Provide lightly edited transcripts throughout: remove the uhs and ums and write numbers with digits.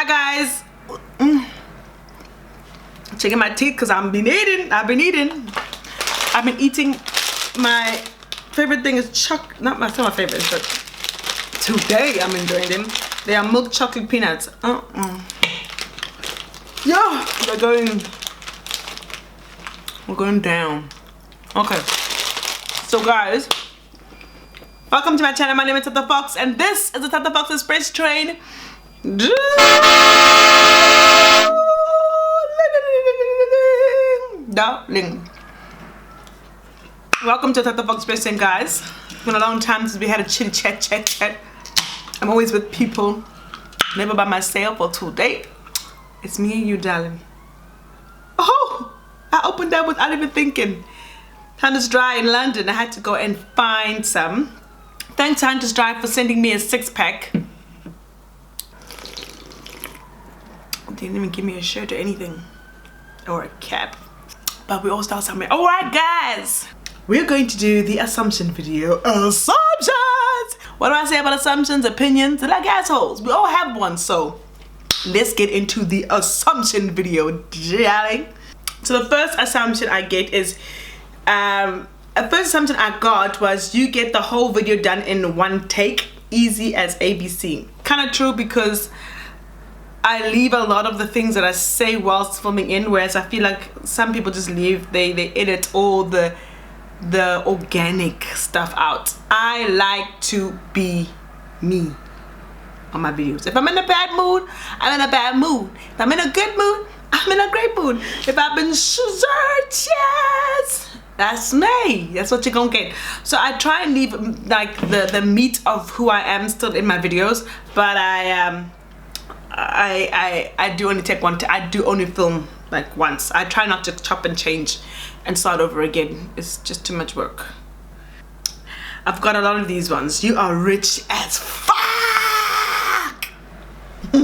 Hi guys. Checking my teeth because I've been eating. I've been eating. My favorite thing is not my favorite, but today I'm enjoying them. They are milk chocolate peanuts. Yeah, we're going down. Okay. So guys, welcome to my channel. My name is ThatoFox and this is the ThatoFoxExpress train. Darling. Welcome to ThatoFoxExpress train, guys. It's been a long time since we had a chitty chat. I'm always with people, never by myself. Or today, it's me and you, darling. Oh, I opened that without even thinking. Hunter's Dry in London. I had to go and find some. Thanks to Hunter's Dry for sending me a 6-pack. They didn't even give me a shirt or anything, or a cap, but we all start somewhere. All right, guys, we're going to do the assumption video. Assumptions. What do I say about assumptions? Opinions? They're like assholes. We all have one. So let's get into the assumption video, darling. So the first assumption I get is a first assumption I got was you get the whole video done in one take, easy as ABC. Kind of true, because I leave a lot of the things that I say whilst filming in, whereas I feel like some people just leave, they edit all the organic stuff out. I like to be me on my videos. If I'm in a bad mood, I'm in a bad mood. If I'm in a good mood, I'm in a great mood. If I've been searched, yes, that's me. That's what you're gonna get. So I try and leave like the meat of who I am still in my videos, but I do only take one. I do only film like once. I try not to chop and change and start over again. It's just too much work. I've got a lot of these ones. You are rich as fuck. We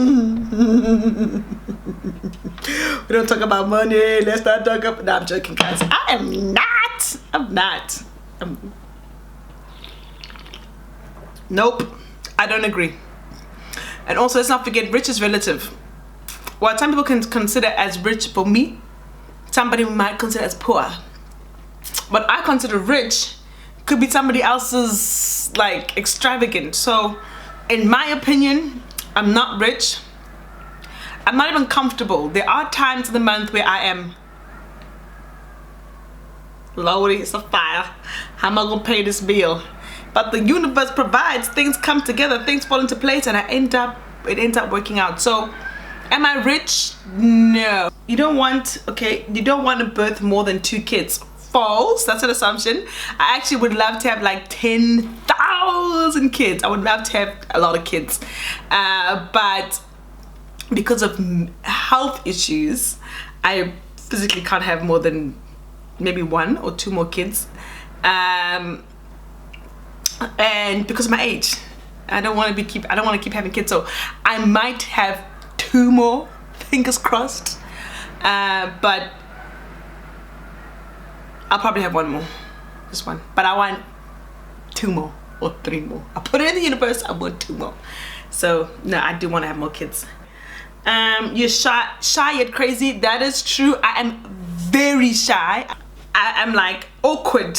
don't talk about money. Let's not talk about. No, I'm joking, guys. I'm not. Nope. I don't agree. And also, let's not forget, rich is relative. What some people can consider as rich, for me, somebody might consider as poor. What I consider rich could be somebody else's like extravagant. So, in my opinion, I'm not rich. I'm not even comfortable. There are times in the month where I am, Lordy, it's a fire. How am I gonna pay this bill? But the universe provides, things come together, things fall into place, and it ends up working out. So, am I rich? No. You don't want to birth more than 2 kids. False. That's an assumption. I actually would love to have like 10,000 kids. I would love to have a lot of kids. But because of health issues, I physically can't have more than maybe 1 or 2 more kids. And because of my age, I don't want to keep having kids, so I might have 2 more, fingers crossed, but I'll probably have 1 more, just 1, but I want 2 more or 3 more. I put it in the universe, I want 2 more. So no, I do want to have more kids. You're shy yet crazy. That is true. I am very shy. I am like awkward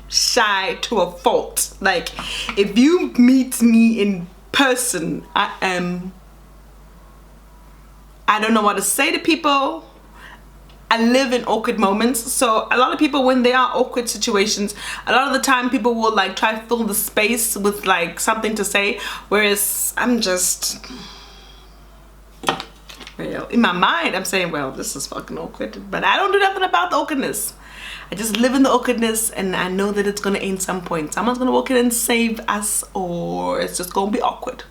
shy to a fault. Like, if you meet me in person, I don't know what to say to people. I live in awkward moments. So a lot of people, when they are awkward situations, a lot of the time people will like try to fill the space with like something to say, whereas I'm just, well, in my mind I'm saying, well, this is fucking awkward, but I don't do nothing about the awkwardness. I just live in the awkwardness, and I know that it's gonna end some point. Someone's gonna walk in and save us, or it's just gonna be awkward.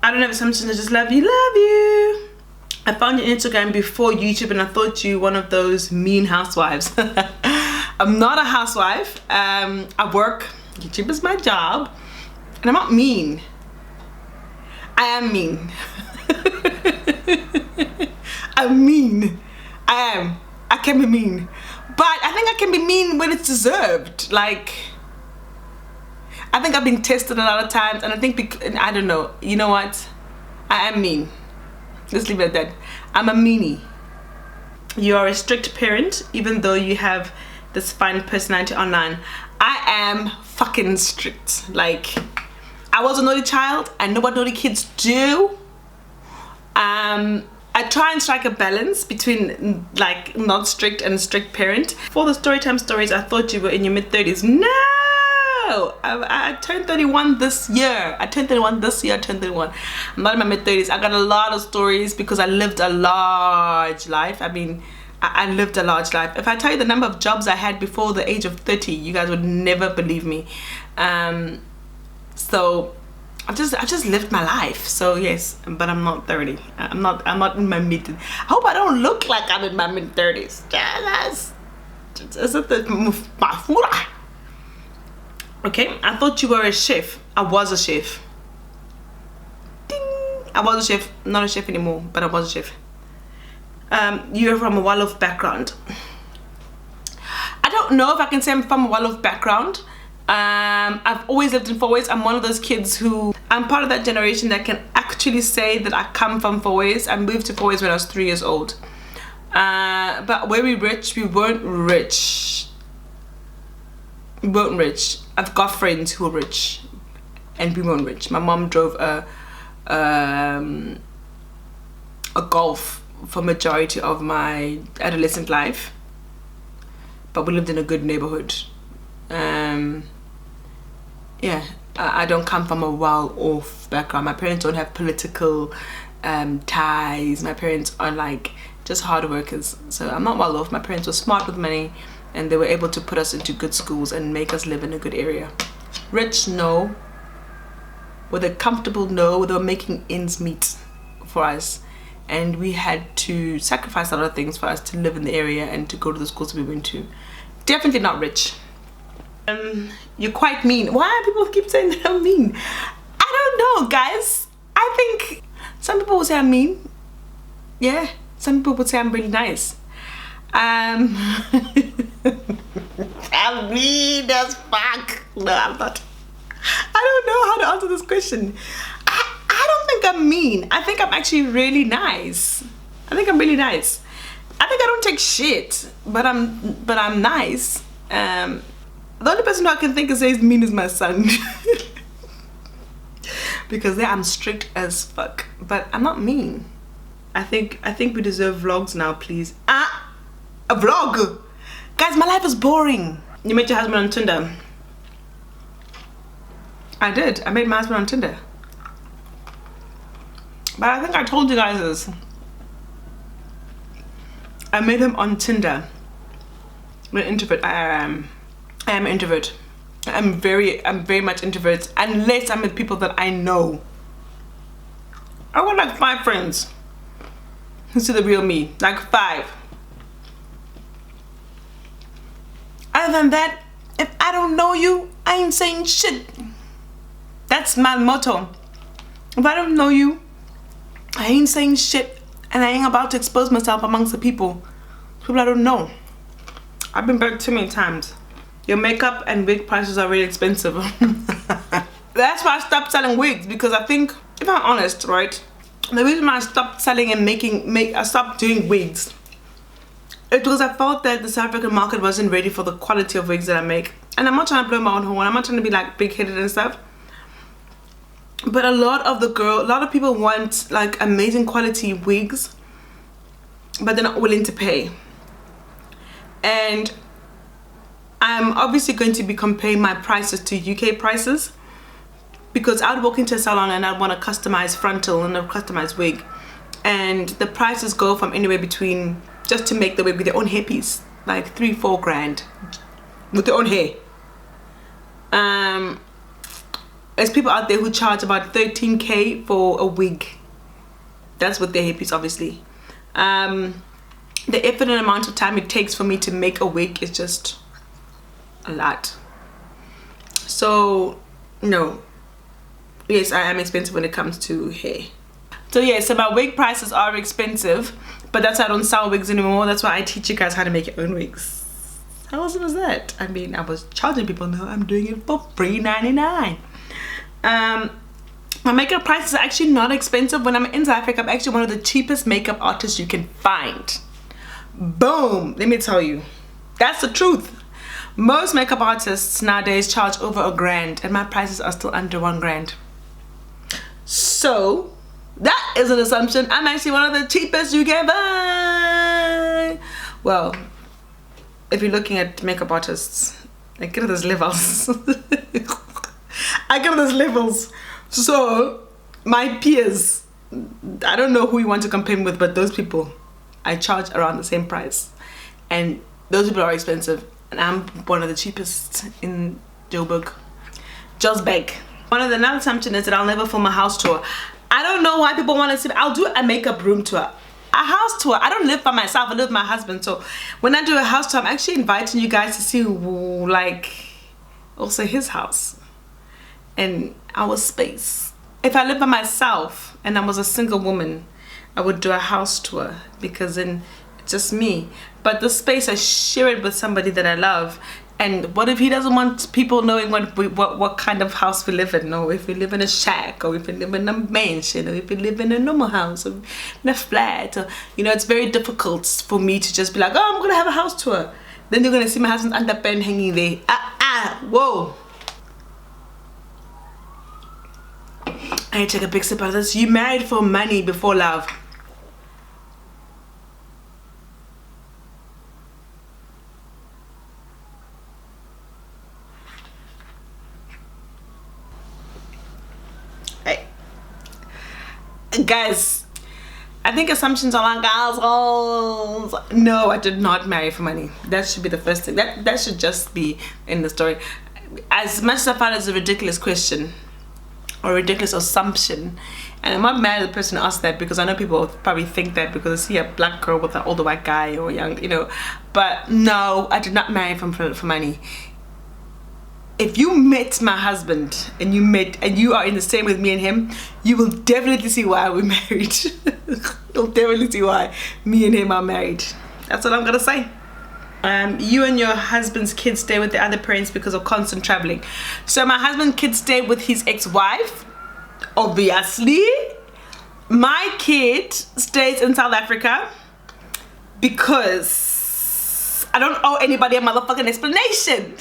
I don't have assumptions. I just love you, I found your Instagram before YouTube, and I thought you one of those mean housewives. I'm not a housewife. I work. YouTube is my job, and I'm not mean. I am mean. I'm mean. I am. I can be mean. But I think I can be mean when it's deserved. Like, I think I've been tested a lot of times, and I think, I don't know, you know what? I am mean. Let's leave it at that. I'm a meanie. You are a strict parent, even though you have this fine personality online. I am fucking strict. Like, I was a naughty child. I know what naughty kids do. I try and strike a balance between like not strict and strict parent. For the storytime stories, I thought you were in your mid-30s. No! I turned 31 this year. I turned 31 this year. I'm not in my mid-30s. I got a lot of stories because I lived a large life. I mean, I lived a large life. If I tell you the number of jobs I had before the age of 30, you guys would never believe me. So I just lived my life. So yes, but I'm not 30. I'm not in my mid. I hope I don't look like I'm in my mid-30s. Is it the okay? I thought you were a chef. I was a chef. Ding! I was a chef. Not a chef anymore, but I was a chef. You're from a Wolof background. I don't know if I can say I'm from a Wolof background. I've always lived in Fourways. I'm one of those kids who, I'm part of that generation that can actually say that I come from Fourways. I moved to Fourways when I was 3 years old. But were we rich? We weren't rich. We weren't rich. I've got friends who are rich, and we weren't rich. My mom drove a Golf for majority of my adolescent life, but we lived in a good neighborhood. Yeah, I don't come from a well-off background. My parents don't have political ties. My parents are like just hard workers. So I'm not well off. My parents were smart with money, and they were able to put us into good schools and make us live in a good area. Rich, no. Were they comfortable? No. They were making ends meet for us, and we had to sacrifice a lot of things for us to live in the area and to go to the schools we went to. Definitely not rich. You're quite mean. Why do people keep saying that I'm mean? I don't know, guys. I think some people would say I'm mean. Yeah, some people would say I'm really nice. I'm mean as fuck. No, I'm not. I don't know how to answer this question. I don't think I'm mean. I think I'm actually really nice. I think I'm really nice. I think I don't take shit, but I'm nice. The only person who I can think of says mean is my son. Because yeah, I'm strict as fuck, but I'm not mean. I think we deserve vlogs now, please. A vlog, guys. My life is boring. You met your husband on Tinder. I did. I made my husband on Tinder. But I think I told you guys this. I made him on Tinder. I'm an introvert. I am an introvert. I'm very much introvert, unless I'm with people that I know. I got like 5 friends who see the real me. Like 5. Other than that, if I don't know you, I ain't saying shit. That's my motto. If I don't know you, I ain't saying shit, and I ain't about to expose myself amongst the people I don't know. I've been back too many times. Your makeup and wig prices are really expensive. That's why I stopped selling wigs, because I think, if I'm honest, right, the reason why I stopped selling and I stopped doing wigs, it was I felt that the South African market wasn't ready for the quality of wigs that I make. And I'm not trying to blow my own horn. I'm not trying to be like big-headed and stuff. But a lot of people want like amazing quality wigs, but they're not willing to pay. And I'm obviously going to be comparing my prices to UK prices, because I would walk into a salon and I'd want a customized frontal and a customized wig, and the prices go from anywhere between, just to make the wig with their own hairpiece, like 3-4 grand with their own hair. There's people out there who charge about 13k for a wig. That's with their hairpiece, obviously. The effort and amount of time it takes for me to make a wig is just a lot. So no, yes, I am expensive when it comes to hair. So yeah, so my wig prices are expensive, but that's why I don't sell wigs anymore. That's why I teach you guys how to make your own wigs. How awesome is that? I mean, I was charging people, now I'm doing it for $3.99. My makeup prices are actually not expensive. When I'm in South Africa, I'm actually one of the cheapest makeup artists you can find. Boom, let me tell you, that's the truth. Most makeup artists nowadays charge over $1,000 and my prices are still under $1,000. So that is an assumption. I'm actually one of the cheapest you can find. Well, if you're looking at makeup artists, I get those levels. I get those levels. So my peers, I don't know who you want to compare me with, but those people, I charge around the same price, and those people are expensive, and I'm one of the cheapest in Joburg. Just beg. Another assumption is that I'll never film a house tour. I don't know why people want to see. I'll do a makeup room tour. A house tour. I don't live by myself. I live with my husband. So when I do a house tour, I'm actually inviting you guys to see, like, also his house and our space. If I lived by myself and I was a single woman, I would do a house tour because then it's just me. But the space, I share it with somebody that I love. And what if he doesn't want people knowing what kind of house we live in? Or if we live in a shack, or if we live in a mansion, or if we live in a normal house, or in a flat. Or, you know, it's very difficult for me to just be like, oh, I'm gonna have a house tour. Then you're gonna see my husband's underpants hanging there. Whoa. I need to take a big sip out of this. You married for money before love. Hey. Guys, I think assumptions are like assholes. No, I did not marry for money. That should be the first thing. That should just be in the story. As much as I find it's a ridiculous question or ridiculous assumption, and I'm not mad at the person who asked that, because I know people probably think that because they see a black girl with an older white guy or young, you know. But no, I did not marry for money. If you met my husband and you are in the same with me and him, you will definitely see why we're married. You'll definitely see why me and him are married. That's what I'm gonna say. You and your husband's kids stay with the other parents because of constant traveling. So my husband's kids stay with his ex-wife, obviously. My kid stays in South Africa because I don't owe anybody a motherfucking explanation.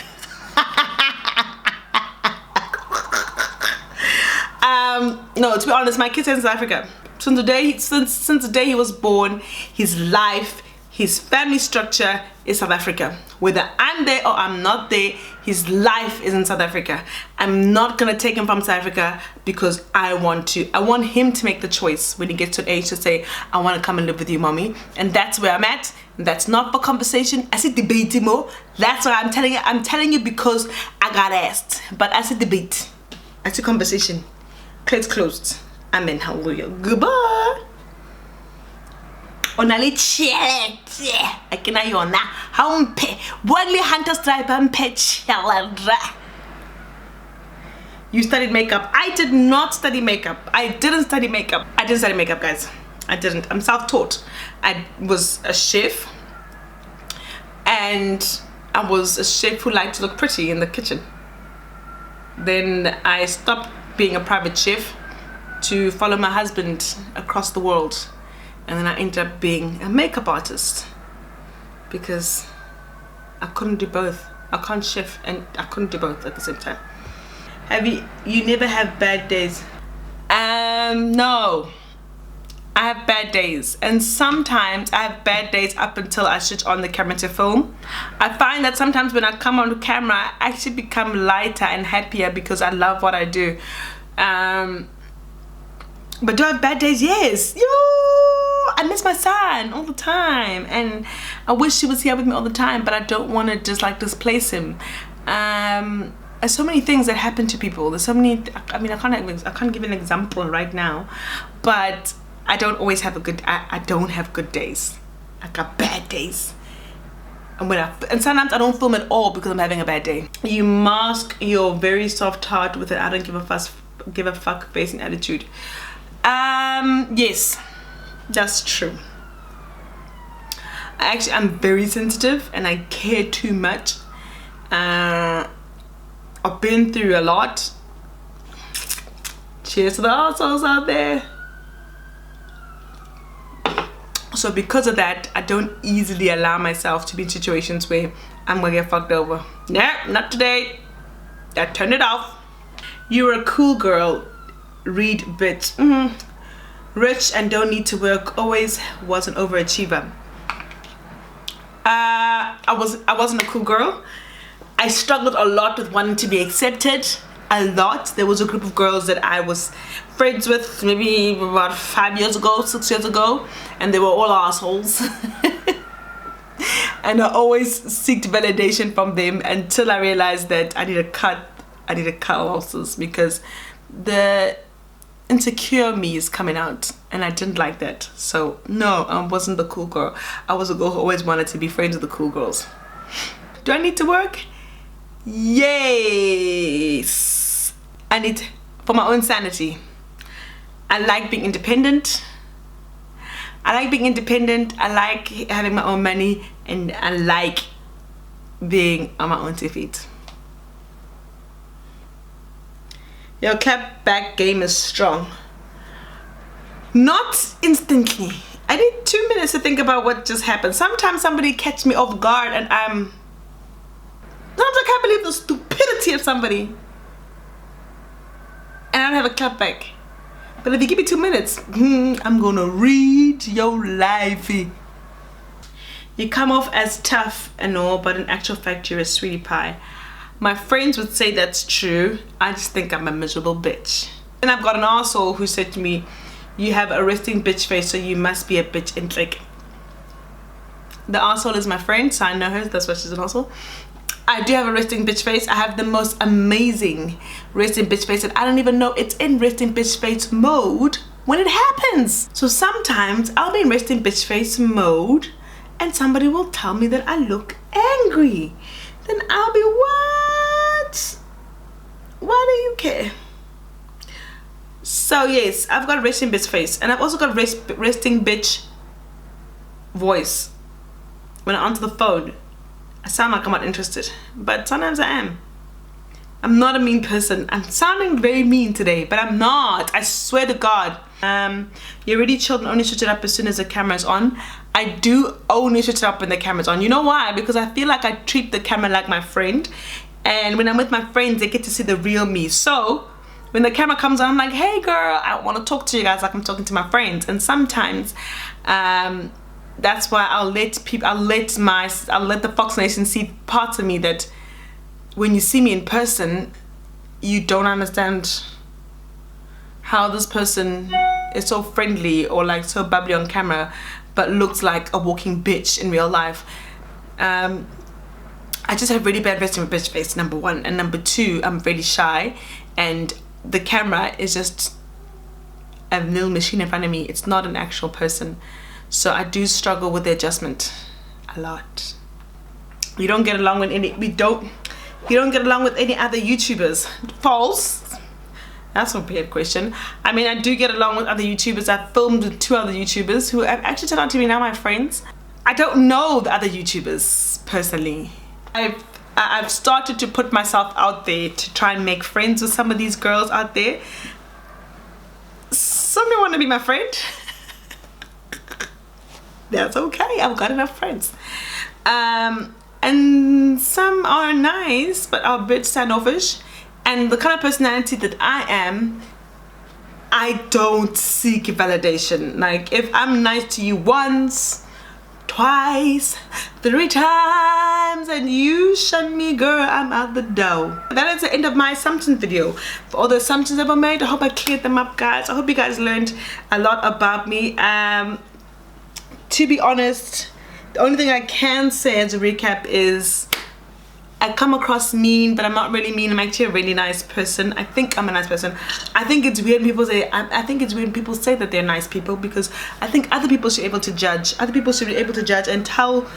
No, to be honest, my kid stays in South Africa. Since the day he was born, his life, his family structure is South Africa. Whether I'm there or I'm not there, his life is in South Africa. I'm not gonna take him from South Africa because I want to. I want him to make the choice when he gets to an age to say, I want to come and live with you, mommy. And that's where I'm at. And that's not for conversation. I said debate more. That's what I'm telling you. I'm telling you because I got asked. But I said debate. I said conversation. Case closed. Amen. Hallelujah. Goodbye. Onali challenge. I can hear you now. How Wadley Hunter Stripe and Pet Challenge. You studied makeup. I did not study makeup. I didn't study makeup. I didn't study makeup, guys. I didn't. I'm self-taught. I was a chef, and I was a chef who liked to look pretty in the kitchen. Then I stopped being a private chef to follow my husband across the world, and then I ended up being a makeup artist because I couldn't do both. I can't chef and I couldn't do both at the same time. You never have bad days? No. I have bad days, and sometimes I have bad days up until I switch on the camera to film. I find that sometimes when I come on camera, I actually become lighter and happier because I love what I do. But do I have bad days? Yes. I miss my son all the time, and I wish he was here with me all the time, but I don't want to just like displace him. There's so many things that happen to people. There's so many. I mean, I can't give an example right now, but I don't always have I don't have good days. I got bad days. And sometimes I don't film at all because I'm having a bad day. You mask your very soft heart with an I don't give a fuck facing attitude. Yes, that's true. I'm very sensitive and I care too much. I've been through a lot. Cheers to the assholes out there. So because of that, I don't easily allow myself to be in situations where I'm gonna get fucked over. Nah, not today. I turned it off. You're a cool girl. Read bit. Rich and don't need to work. Always was an overachiever. I wasn't a cool girl. I struggled a lot with wanting to be accepted. A lot. There was a group of girls that I was friends with maybe about 5 years ago, 6 years ago, and they were all assholes. And I always seeked validation from them until I realized that I need to cut losses, because the insecure me is coming out, and I didn't like that. So no, I wasn't the cool girl. I was a girl who always wanted to be friends with the cool girls. Do I need to work? Yes, I need for my own sanity. I like being independent. I like having my own money, and I like being on my own 2 feet. Your clap back game is strong. Not instantly. I need 2 minutes to think about what just happened. Sometimes somebody catch me off guard and sometimes I can't believe the stupidity of somebody. And I don't have a clap back. But if you give me 2 minutes, I'm gonna read your life. You come off as tough and all, but in actual fact you're a sweetie pie. My friends would say that's true. I just think I'm a miserable bitch. And I've got an arsehole who said to me, you have a resting bitch face, so you must be a bitch. And like, the arsehole is my friend, so I know her, that's why she's an arsehole. I do have a resting bitch face. I have the most amazing resting bitch face, and I don't even know it's in resting bitch face mode when it happens. So sometimes I'll be in resting bitch face mode and somebody will tell me that I look angry. Then I'll be, what? Why do you care? So yes, I've got resting bitch face, and I've also got resting bitch voice. When I answer the phone, I sound like I'm not interested, but sometimes I am. I'm not a mean person. I'm sounding very mean today, but I'm not. I swear to God. You're really chilled and only switch it up as soon as the camera's on. I do only switch it up when the camera's on. You know why? Because I feel like I treat the camera like my friend, and when I'm with my friends, they get to see the real me. So when the camera comes on, I'm like, hey girl, I want to talk to you guys like I'm talking to my friends. And sometimes that's why I'll let the FoxNation see parts of me that when you see me in person, you don't understand how this person is so friendly or like so bubbly on camera but looks like a walking bitch in real life. I just have really bad resting bitch face, number one, and number two, I'm really shy, and the camera is just a little machine in front of me. It's not an actual person. So I do struggle with the adjustment a lot. You don't get along with any, you don't get along with any other YouTubers. False. That's a weird question. I mean, I do get along with other YouTubers. I've filmed with 2 other YouTubers who have actually turned out to be now my friends. I don't know the other YouTubers personally. I've started to put myself out there to try and make friends with some of these girls out there. Some of them want to be my friend. That's okay, I've got enough friends. And some are nice but are a bit standoffish, and the kind of personality that I am, I don't seek validation. Like, if I'm nice to you once, twice, 3 times, and you shun me, girl, I'm out the door. That is the end of my assumption video. For all the assumptions I've made, I hope I cleared them up, guys. I hope you guys learned a lot about me. To be honest, the only thing I can say as a recap is I come across mean, but I'm not really mean. I'm actually a really nice person. I think I'm a nice person. I think it's weird when people say, that they're nice people, because I think other people should be able to judge. Other people should be able to judge and tell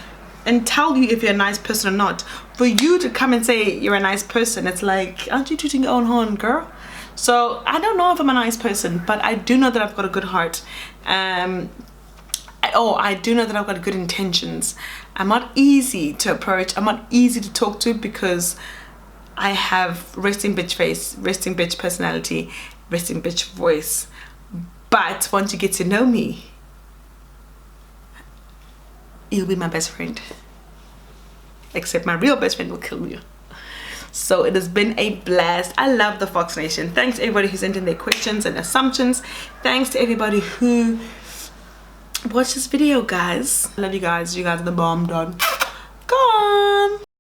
you if you're a nice person or not. For you to come and say you're a nice person, it's like, aren't you tooting your own horn, girl? So I don't know if I'm a nice person, but I do know that I've got a good heart. I do know that I've got good intentions. I'm not easy to approach. I'm not easy to talk to because I have resting bitch face, resting bitch personality, resting bitch voice. But once you get to know me, you'll be my best friend. Except my real best friend will kill you. So it has been a blast. I love the FoxNation. Thanks to everybody who sent in their questions and assumptions. Thanks to everybody who watched this video, guys. I love you guys. You guys are the bomb, dog. Gone.